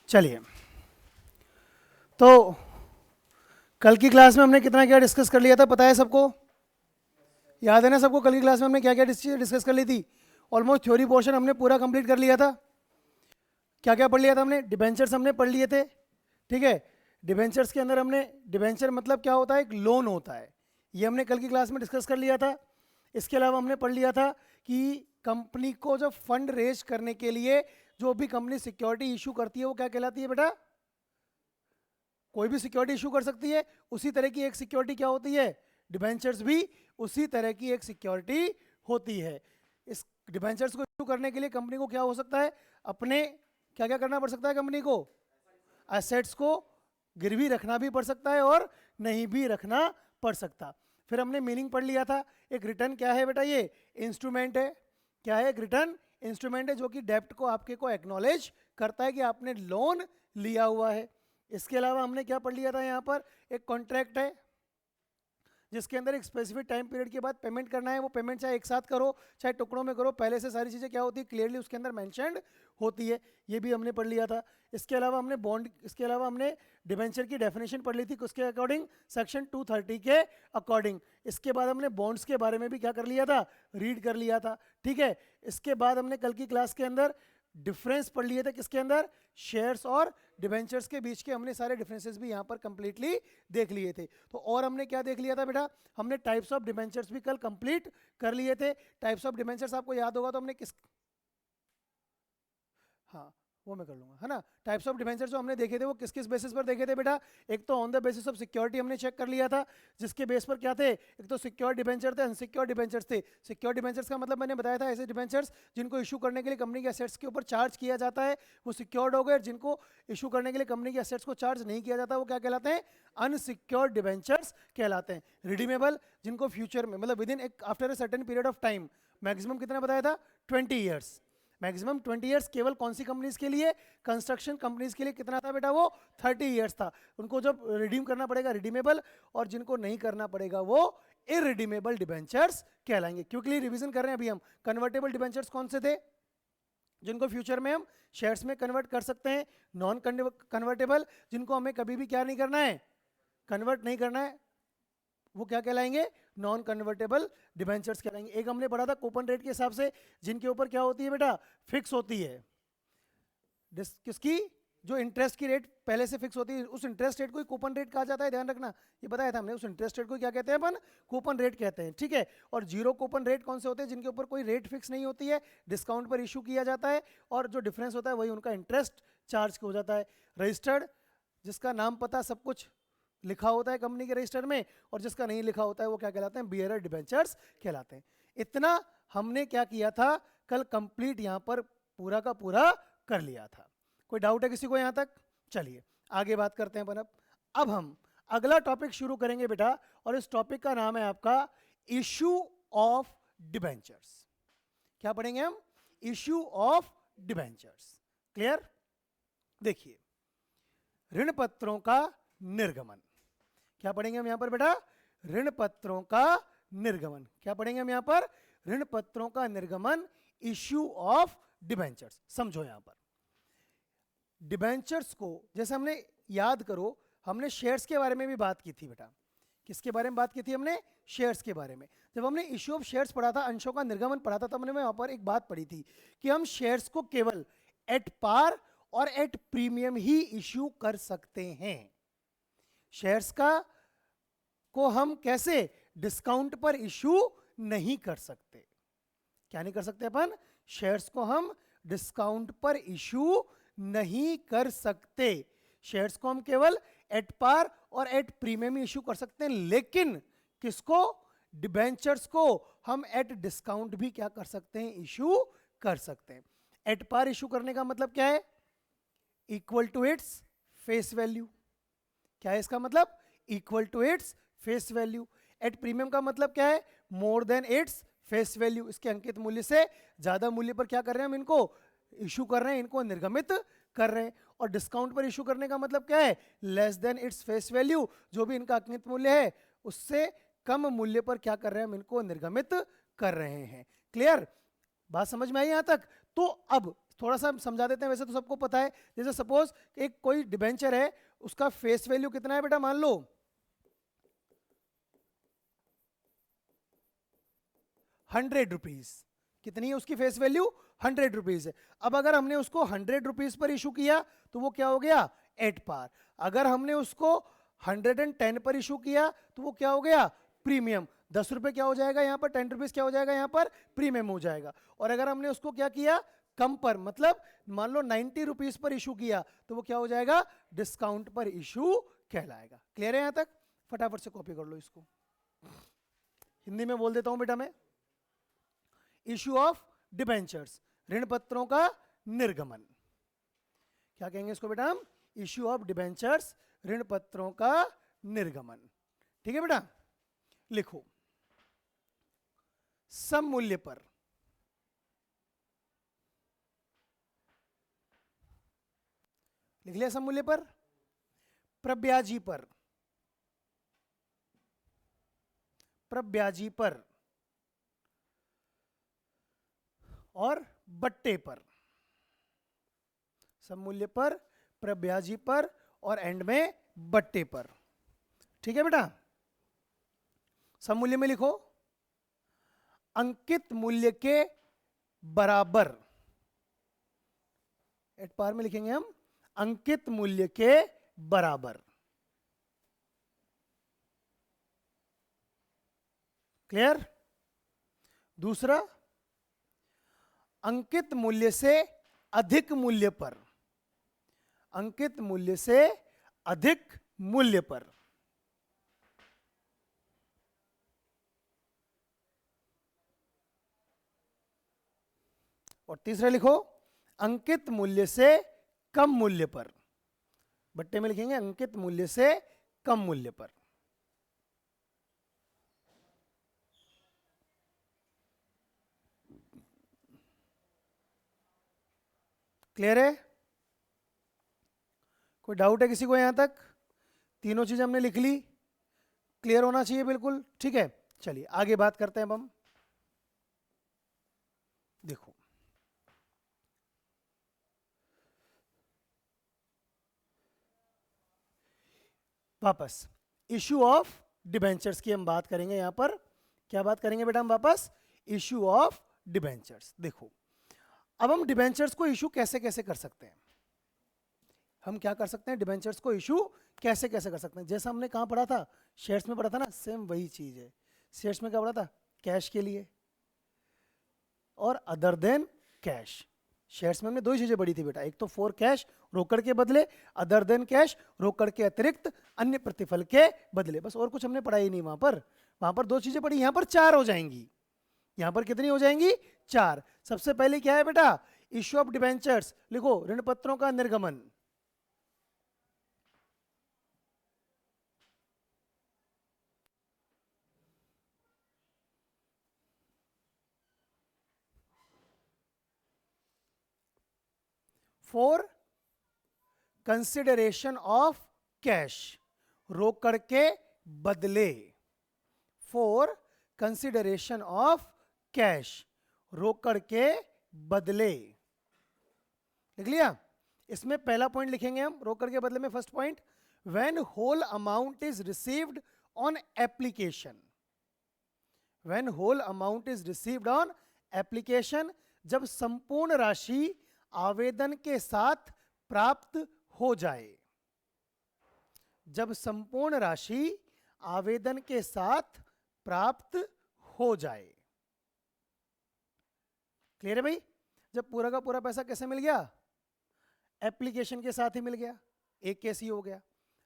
चलिए, तो कल की क्लास में हमने कितना क्या डिस्कस कर लिया था, पता है सबको? याद है ना सबको? कल की क्लास में हमने क्या क्या डिस्कस कर ली थी? ऑलमोस्ट थ्योरी पोर्शन हमने पूरा कंप्लीट कर लिया था। क्या क्या पढ़ लिया था हमने? डिबेंचर्स हमने पढ़ लिए थे, ठीक है। डिबेंचर्स के अंदर हमने, डिबेंचर मतलब क्या होता है? एक लोन होता है, ये हमने कल की क्लास में डिस्कस कर लिया था। इसके अलावा हमने पढ़ लिया था कि कंपनी को जब फंड रेज करने के लिए जो भी कंपनी सिक्योरिटी इशू करती है वो क्या कहलाती है बेटा? कोई भी सिक्योरिटी इशू कर सकती है, उसी तरह की एक सिक्योरिटी क्या होती है? डिबेंचर्स भी उसी तरह की एक सिक्योरिटी होती है। इस डिबेंचर्स को इशू करने के लिए कंपनी को क्या हो सकता है? अपने क्या क्या करना पड़ सकता है कंपनी को? एसेट्स को गिरवी रखना भी पड़ सकता है और नहीं भी रखना पड़ सकता। फिर हमने मीनिंग पढ़ लिया था। एक रिटर्न क्या है बेटा? ये इंस्ट्रूमेंट है। क्या है? एक रिटर्न इंस्ट्रूमेंट है जो कि डेप्ट को आपके को एक्नॉलेज करता है कि आपने लोन लिया हुआ है। इसके अलावा हमने क्या पढ़ लिया था? यहाँ पर एक कॉन्ट्रैक्ट है जिसके अंदर एक स्पेसिफिक टाइम पीरियड के बाद पेमेंट करना है। वो पेमेंट चाहे एक साथ करो चाहे टुकड़ों में करो, पहले से सारी चीज़ें क्या होती है? क्लियरली उसके अंदर मेंशन्ड होती है। ये भी हमने पढ़ लिया था। इसके अलावा हमने बॉन्ड, इसके अलावा हमने डिबेंचर की डेफिनेशन पढ़ ली थी उसके अकॉर्डिंग, सेक्शन 230 के अकॉर्डिंग। इसके बाद हमने बॉन्ड्स के बारे में भी क्या कर लिया था? रीड कर लिया था, ठीक है। इसके बाद हमने कल की क्लास के अंदर डिफरेंस पढ़ लिए थे किसके अंदर? शेयर्स और डिबेंचर्स के बीच के हमने सारे डिफरेंसेस भी यहाँ पर कंप्लीटली देख लिए थे। तो और हमने क्या देख लिया था बेटा? हमने टाइप्स ऑफ डिबेंचर्स भी कल कंप्लीट कर लिए थे। टाइप्स ऑफ डिबेंचर्स आपको याद होगा तो हमने किस, हाँ वो मैं कर लूंगा, है ना। टाइप्स ऑफ डिबेंचर जो हमने देखे थे वो किस किस बेसिस पर देखे थे बेटा? एक तो on the basis of security हमने चेक कर लिया था, जिसके बेस पर क्या थे? एक तो सिक्योर डिबेंचर थे, अनसिक्योर डिबेंचर्स थे। सिक्योर डिबेंचर्स का मतलब मैंने बताया था ऐसे डिबेंचर्स जिनको इशू करने के लिए कंपनी के एसेट्स के ऊपर चार्ज किया जाता है, वो सिक्योर्ड हो गए। जिनको इशू करने के लिए कंपनी के एसेट्स को चार्ज नहीं किया जाता वो क्या कहलाते हैं? अनसिक्योर्ड डिबेंचर्स कहलाते हैं। रिडीमेबल, जिनको फ्यूचर में मतलब विद इन एक after a certain period of time, maximum कितना बताया था? 20 ईयर्स, मैक्सिमम 20 ईयर्स। केवल कौन सी कंपनीज के लिए? कंस्ट्रक्शन कंपनीज के लिए कितना था बेटा? वो 30 ईयर्स था। उनको जब रिडीम करना पड़ेगा रिडीमेबल, और जिनको नहीं करना पड़ेगा वो इरिडीमेबल डिबेंचर्स कहलाएंगे। क्विकली रिवीजन कर रहे हैं अभी हम। कन्वर्टेबल डिबेंचर्स कौन से थे? जिनको फ्यूचर में हम शेयर्स में कन्वर्ट कर सकते हैं। नॉन कन्वर्टेबल, जिनको हमें कभी भी क्या नहीं करना है? कन्वर्ट नहीं करना है, वो क्या कहलाएंगे? नॉन कन्वर्टेबल डिबेंचर्स कहलाएंगे। एक हमने पढ़ा था कूपन रेट के हिसाब से, जिनके ऊपर क्या होती है बेटा? फिक्स होती है। किसकी? जो इंटरेस्ट की रेट पहले से फिक्स होती है, उस इंटरेस्ट रेट को ही कूपन रेट कहा जाता है, ध्यान रखना। ये बताया था हमने, उस इंटरेस्ट रेट को क्या कहते हैं अपन? कूपन रेट कहते हैं, ठीक है। और जीरो कूपन रेट कौन से होते हैं? जिनके ऊपर कोई रेट फिक्स नहीं होती है, डिस्काउंट पर इशू किया जाता है, और जो डिफरेंस होता है वही उनका इंटरेस्ट चार्ज हो जाता है। रजिस्टर्ड, जिसका नाम पता सब कुछ लिखा होता है कंपनी के रजिस्टर में, और जिसका नहीं लिखा होता है वो क्या कहलाते हैं? बियरर डिबेंचर्स कहलाते हैं। इतना हमने क्या किया था कल? कंप्लीट यहां पर पूरा का पूरा कर लिया था। कोई डाउट है किसी को यहां तक? चलिए आगे बात करते हैं अपन। अब हम अगला टॉपिक शुरू करेंगे बेटा, और इस टॉपिक का नाम है आपका इशू ऑफ डिबेंचर्स। क्या पढ़ेंगे हम? Issue of debentures. क्लियर? देखिए, ऋण पत्रों का निर्गमन। क्या पढ़ेंगे हम यहां पर बेटा? ऋण पत्रों का निर्गमन। क्या पढ़ेंगे हम यहां पर? ऋण पत्रों का निर्गमन, इश्यू ऑफ डिबेंचर्स। समझो यहां पर डिबेंचर्स को, जैसे हमने, याद करो, हमने शेयर्स के बारे में भी बात की थी बेटा। किसके बारे में बात की थी हमने? शेयर्स के बारे में। जब हमने इश्यू ऑफ शेयर्स पढ़ा था, अंशों का निर्गमन पढ़ा था, तब हमने वहां पर एक बात पढ़ी थी कि हम शेयर्स को केवल एट पार और एट प्रीमियम ही इश्यू कर सकते हैं। शेयर्स का को हम कैसे? डिस्काउंट पर इशू नहीं कर सकते। क्या नहीं कर सकते अपन? शेयर्स को हम डिस्काउंट पर इशू नहीं कर सकते। शेयर्स को हम केवल एट पार और एट प्रीमियम इशू कर सकते हैं, लेकिन किसको? डिबेंचर्स को हम एट डिस्काउंट भी क्या कर सकते हैं? इशू कर सकते हैं। एट पार इशू करने का मतलब क्या है? Equal to its face value. क्या है इसका मतलब? Equal to its face value. At premium का मतलब क्या है? More than its face value. इसके अंकित मूल्य से ज्यादा मूल्य पर क्या कर रहे हैं हम? इनको इशू कर रहे हैं, इनको निर्गमित कर रहे हैं। और डिस्काउंट पर इशू करने का मतलब क्या है? Less than its face value, जो भी इनका अंकित मूल्य है उससे कम मूल्य पर क्या कर रहे हैं हम? इनको निर्गमित कर रहे हैं। क्लियर? बात समझ में आई यहां तक? तो अब थोड़ा सा समझा देते हैं, वैसे तो सबको पता है। जैसे सपोज एक कोई डिबेंचर है, उसका फेस वैल्यू कितना है बेटा, मान लो 100 रुपीज। कितनी है उसकी फेस वैल्यू? 100 रुपीज है। अब अगर हमने उसको 100 रुपीज पर इशू किया तो वो क्या हो गया? At par. अगर हमने उसको 110 पर इशू किया तो वो क्या हो गया? प्रीमियम। 10 रुपए क्या हो जाएगा यहाँ पर? 10 रुपीज क्या हो जाएगा यहाँ पर? प्रीमियम हो जाएगा। और अगर हमने उसको क्या किया? कम पर, मतलब मान लो 90 रुपीज पर इशू किया तो वो क्या हो जाएगा? डिस्काउंट पर इशू कहलाएगा। क्लियर है यहां तक? फटाफट से कॉपी कर लो इसको, हिंदी में बोल देता हूं बेटा मैं। इशू ऑफ डिबेंचर्स, ऋण पत्रों का निर्गमन। क्या कहेंगे इसको बेटा हम? इशू ऑफ डिबेंचर्स, ऋण पत्रों का निर्गमन। ठीक है बेटा, लिखो सम मूल्य पर, लिख लिया? सम मूल्य पर, प्रब्याजी पर, प्रब्याजी पर और बट्टे पर। सम मूल्य पर, प्रब्याजी पर और एंड में बट्टे पर। ठीक है बेटा, सम मूल्य में लिखो अंकित मूल्य के बराबर, एट पार में लिखेंगे हम अंकित मूल्य के बराबर। क्लियर? दूसरा, अंकित मूल्य से अधिक मूल्य पर, अंकित मूल्य से अधिक मूल्य पर। और तीसरा लिखो अंकित मूल्य से कम मूल्य पर, बट्टे में लिखेंगे अंकित मूल्य से कम मूल्य पर। क्लियर है? कोई डाउट है किसी को यहां तक? तीनों चीज हमने लिख ली, क्लियर होना चाहिए बिल्कुल। ठीक है, चलिए आगे बात करते हैं अब हम। देखो वापस इशू ऑफ डिबेंचर्स की हम बात करेंगे। यहां पर क्या बात करेंगे बेटा हम? वापस इशू ऑफ डिबेंचर्स। देखो अब हम डिबेंचर्स को इशू कैसे कैसे कर सकते हैं? हम क्या कर सकते हैं? डिबेंचर्स को इशू कैसे कैसे कर सकते हैं? जैसा हमने कहां पढ़ा था, शेयर्स में पढ़ा था ना, सेम वही चीज है। शेयर्स में क्या पढ़ा था? कैश के लिए और अदर देन कैश। शेयर्स में हमने दो ही चीजें पढ़ी थी बेटा, एक तो फॉर कैश रोकड़ के बदले, अदर देन कैश रोकड़ के अतिरिक्त अन्य प्रतिफल के बदले। बस और कुछ हमने पढ़ा ही नहीं वहां पर। वहां पर दो चीजें पढ़ी, यहां पर चार हो जाएंगी। यहां पर कितनी हो जाएंगी? चार। सबसे पहले क्या है बेटा? Issue of debentures. लिखो ऋण पत्रों का निर्गमन। फॉर कंसिडरेशन ऑफ कैश, रोकड़ के बदले। फॉर कंसिडरेशन ऑफ कैश, रोकड़ के बदले। लिख लिया? इसमें पहला पॉइंट लिखेंगे हम रोकड़ के बदले में। First point, when whole amount is received on application. When whole amount is received on application, जब संपूर्ण राशि आवेदन के साथ प्राप्त हो जाए। जब संपूर्ण राशि आवेदन के साथ प्राप्त हो जाए। क्लियर है भाई? जब पूरा का पूरा पैसा कैसे मिल गया? एप्लीकेशन के साथ ही मिल गया। एक केस ही हो गया।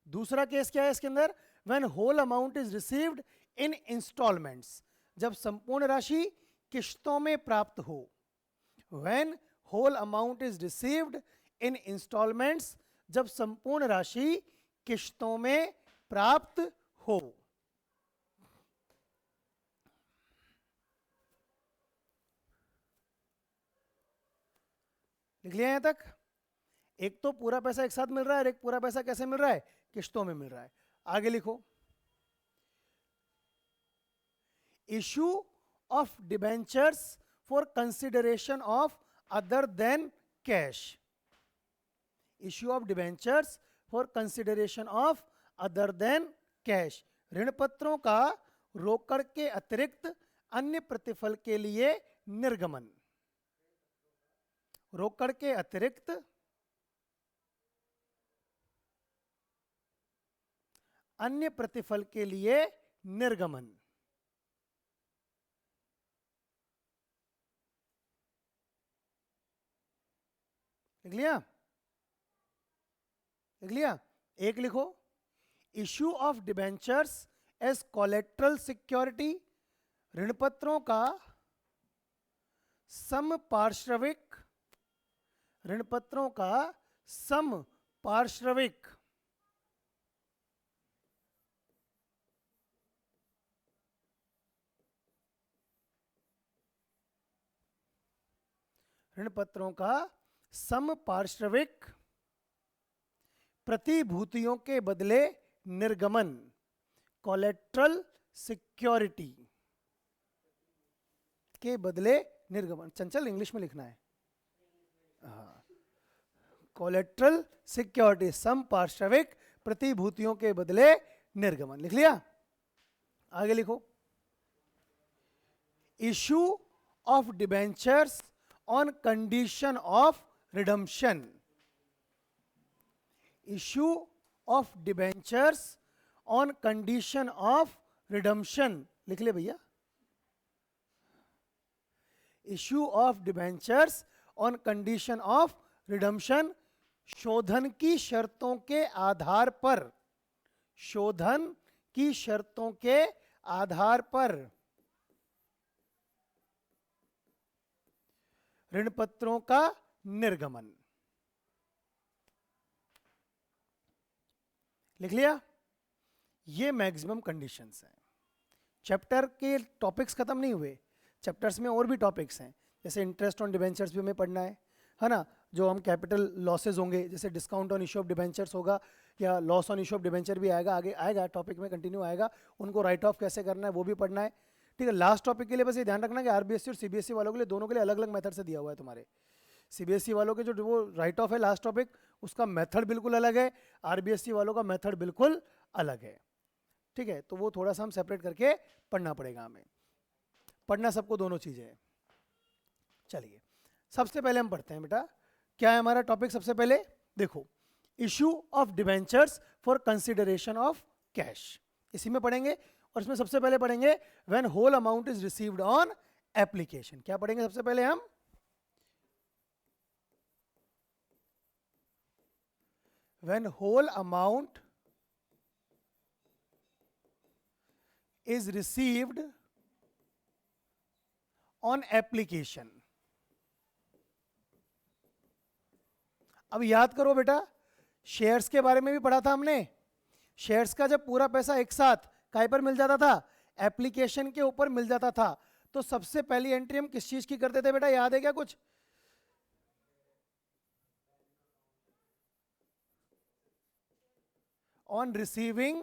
दूसरा केस क्या है इसके अंदर? When whole amount is received in instalments, जब संपूर्ण राशि किश्तों में प्राप्त हो। When whole amount is received in instalments, जब संपूर्ण राशि किश्तों में प्राप्त हो। लिख लिया यहां तक? एक तो पूरा पैसा एक साथ मिल रहा है और एक पूरा पैसा कैसे मिल रहा है? किश्तों में मिल रहा है। आगे लिखो, issue of debentures for consideration of other than cash, issue of debentures for consideration of other than cash, ऋण पत्रों का रोकड़ के अतिरिक्त अन्य प्रतिफल के लिए निर्गमन, रोकड़ के अतिरिक्त अन्य प्रतिफल के लिए निर्गमन। लिख लिया? लिख लिया? एक लिखो, issue of debentures as collateral security, ऋणपत्रों का समपार्श्विक, ऋणपत्रों का समपार्श्विक ऋणपत्रों का समपार्श्विक प्रतिभूतियों के बदले निर्गमन, कोलेट्रल सिक्योरिटी के बदले निर्गमन। चंचल इंग्लिश में लिखना है, कोलेट्रल सिक्योरिटी, समपार्श्विक प्रतिभूतियों के बदले निर्गमन। लिख लिया? आगे लिखो, issue of debentures on condition of redemption, issue of debentures on condition of redemption. लिख ले भैया, issue of debentures on condition of redemption, शोधन की शर्तों के आधार पर, शोधन की शर्तों के आधार पर ऋणपत्रों का निर्गमन। लिख लिया? ये मैक्सिमम कंडीशंस हैं। चैप्टर के टॉपिक्स खत्म नहीं हुए, चैप्टर्स में और भी टॉपिक्स हैं, जैसे इंटरेस्ट ऑन डिबेंचर्स भी हमें पढ़ना है ना, जो हम कैपिटल लॉसेज होंगे, जैसे discount on issue of debentures होगा या loss on issue of debenture भी आएगा, आगे आएगा टॉपिक में कंटिन्यू आएगा, उनको राइट ऑफ कैसे करना है वो भी पढ़ना है। ठीक है, लास्ट टॉपिक के लिए बस ये ध्यान रखना कि आरबीएससी और सीबीएसई वालों के लिए, दोनों के लिए अलग अलग मेथड से दिया हुआ है तुम्हारे। सीबीएसई वालों के जो वो राइट ऑफ है लास्ट टॉपिक, उसका मेथड बिल्कुल अलग है, आरबीएससी वालों का मेथड बिल्कुल अलग है। ठीक है, तो वो थोड़ा सा हम सेपरेट करके पढ़ना पड़ेगा हमें, पढ़ना सबको दोनों चीजें हैं। चलिए सबसे पहले हम पढ़ते हैं बेटा, क्या है हमारा टॉपिक। सबसे पहले देखो, issue of debentures for consideration of cash, इसी में पढ़ेंगे। और इसमें सबसे पहले पढ़ेंगे when whole amount is received on application. क्या पढ़ेंगे सबसे पहले हम? When whole amount is received on application. अब याद करो बेटा, शेयर्स के बारे में भी पढ़ा था हमने। शेयर्स का जब पूरा पैसा एक साथ काय पर मिल जाता था, एप्लीकेशन के ऊपर मिल जाता था, तो सबसे पहली एंट्री हम किस चीज की करते थे बेटा, याद है क्या कुछ? On receiving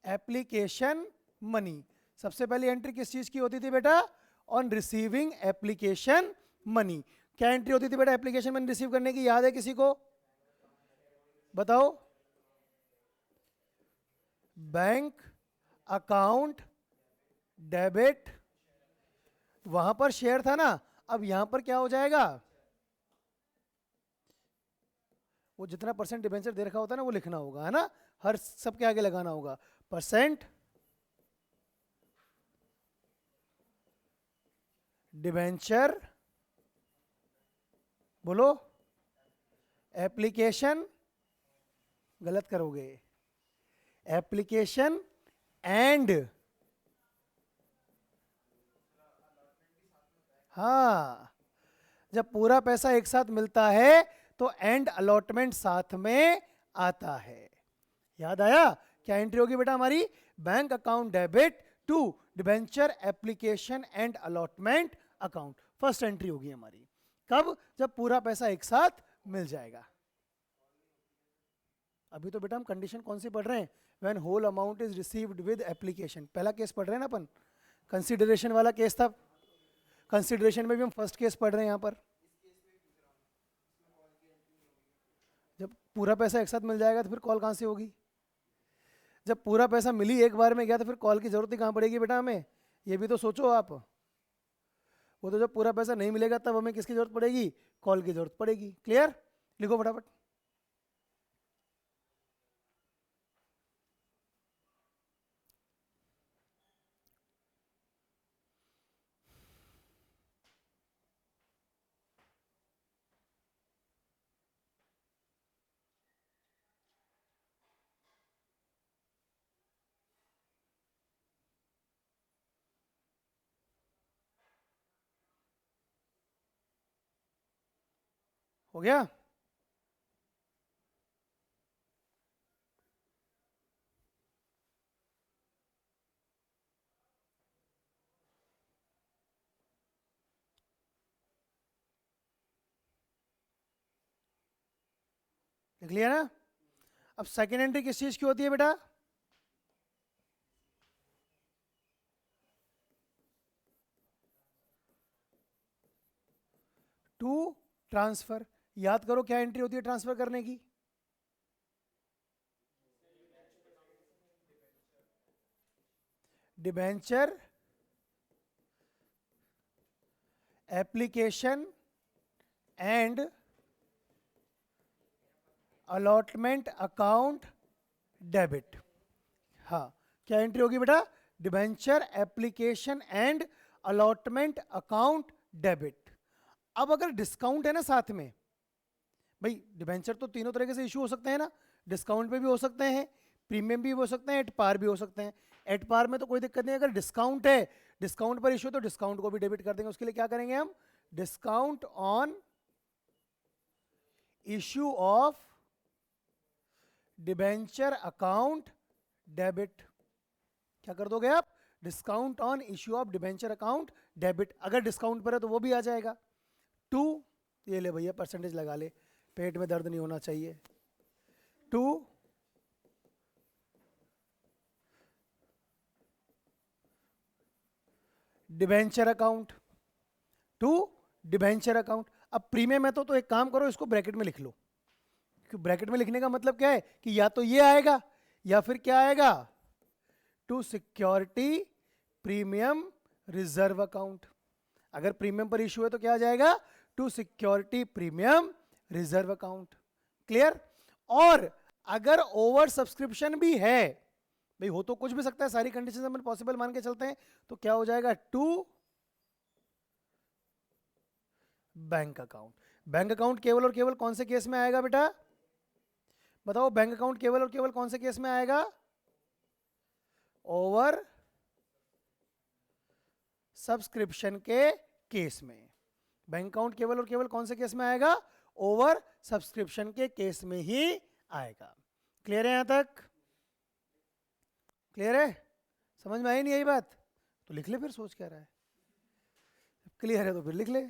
application money. सबसे पहली एंट्री किस चीज की होती थी बेटा? On receiving application money. क्या एंट्री होती थी बेटा एप्लीकेशन मनी रिसीव करने की, याद है किसी को? बताओ। बैंक अकाउंट डेबिट, वहां पर शेयर था ना, अब यहां पर क्या हो जाएगा? वो जितना परसेंट डिबेंचर दे रखा होता है ना वो लिखना होगा, है ना, हर सबके आगे लगाना होगा, परसेंट डिबेंचर, बोलो, एप्लीकेशन, गलत करोगे, एप्लीकेशन एंड, हाँ, जब पूरा पैसा एक साथ मिलता है तो एंड अलॉटमेंट साथ में आता है। याद आया? क्या एंट्री होगी बेटा हमारी? Bank account debit to debenture application and allotment account, first entry होगी हमारी। कब? जब पूरा पैसा एक साथ मिल जाएगा। अभी तो बेटा हम कंडीशन कौन सी पढ़ रहे हैं? When whole amount is received with application. पहला केस पढ़ रहे हैं ना अपन, कंसिडरेशन वाला केस था। कंसिडरेशन में भी हम फर्स्ट केस पढ़ रहे हैं यहाँ पर। जब पूरा पैसा एक साथ मिल जाएगा तो फिर कॉल कहाँ से होगी? जब पूरा पैसा मिली एक बार में गया तो फिर कॉल की जरूरत ही कहाँ पड़ेगी बेटा हमें? ये भी तो सोचो आप। वो तो जब पूरा पैसा नहीं मिलेगा तब हमें किसकी जरूरत पड़ेगी? कॉल की जरूरत पड़ेगी। क्लियर? लिखो फटाफट। हो गया? लिख लिया ना? अब सेकेंड एंट्री किस चीज की होती है बेटा? To transfer. याद करो क्या एंट्री होती है ट्रांसफर करने की? Debenture application and allotment account debit. हाँ, क्या एंट्री होगी बेटा? Debenture application and allotment account debit. अब अगर डिस्काउंट है ना साथ में, भाई डिबेंचर तो तीनों तरीके से इशू हो सकते हैं ना, डिस्काउंट पे भी हो सकते हैं, प्रीमियम भी हो सकते हैं, एट पार भी हो सकते हैं। एट पार में तो कोई दिक्कत नहीं, अगर डिस्काउंट है, डिस्काउंट पर इशू तो डिस्काउंट को भी डेबिट कर देंगे। उसके लिए क्या करेंगे हम? Discount on issue of debenture account debit. क्या कर दोगे आप? Discount on issue of debenture account debit. अगर डिस्काउंट पर है तो वो भी आ जाएगा। टू, ये ले भैया परसेंटेज लगा ले, पेट में दर्द नहीं होना चाहिए। To debenture account, to debenture account. अब प्रीमियम है तो एक काम करो, इसको ब्रैकेट में लिख लो। ब्रैकेट में लिखने का मतलब क्या है कि या तो ये आएगा या फिर क्या आएगा? To security premium reserve account. अगर प्रीमियम पर इशू है तो क्या आ जाएगा? To security premium reserve account. Clear? और अगर ओवर सब्सक्रिप्शन भी है, भाई हो तो कुछ भी सकता है, सारी कंडीशन अपन पॉसिबल मान के चलते हैं, तो क्या हो जाएगा? To bank account. Bank account केवल और केवल कौन से केस में आएगा बेटा? बताओ, बैंक अकाउंट केवल और केवल कौन से केस में आएगा? ओवर सब्सक्रिप्शन के केस में। बैंक अकाउंट केवल और केवल कौन से केस में आएगा? ओवर सब्सक्रिप्शन के केस में ही आएगा। क्लियर है? यहां तक क्लियर है? समझ में आई नहीं यही बात? तो लिख ले फिर, सोच क्या रहा है? क्लियर है तो फिर लिख ले।